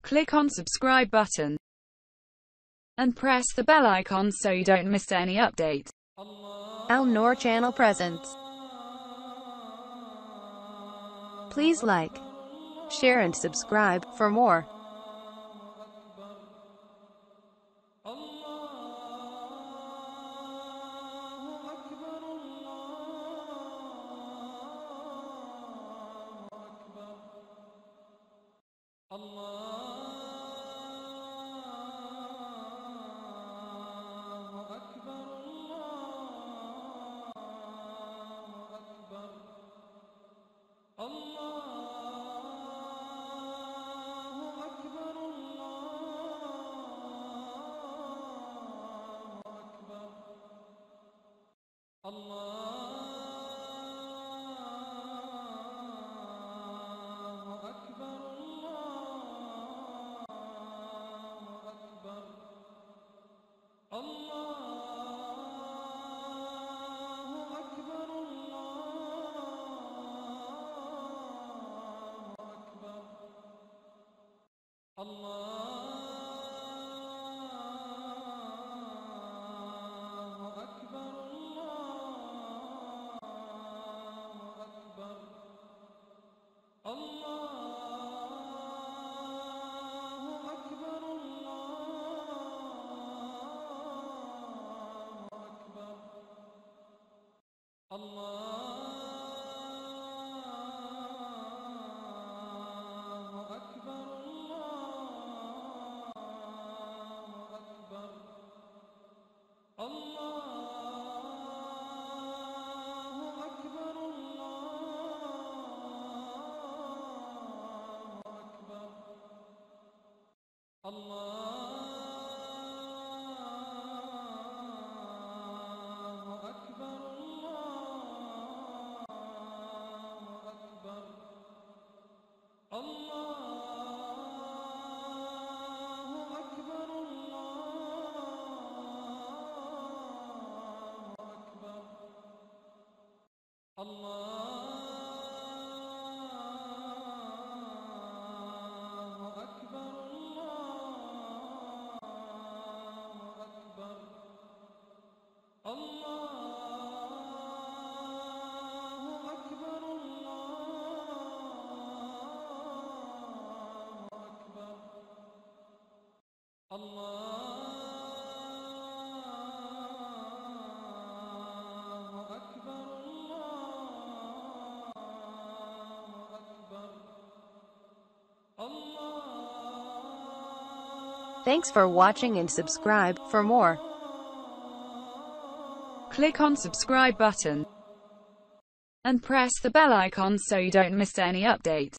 Click on subscribe button and press the bell icon so you don't miss any update. Al Noor Channel presents. Please like, share and subscribe for more. Thanks for watching and subscribe for more. Click on subscribe button and press the bell icon so you don't miss any update.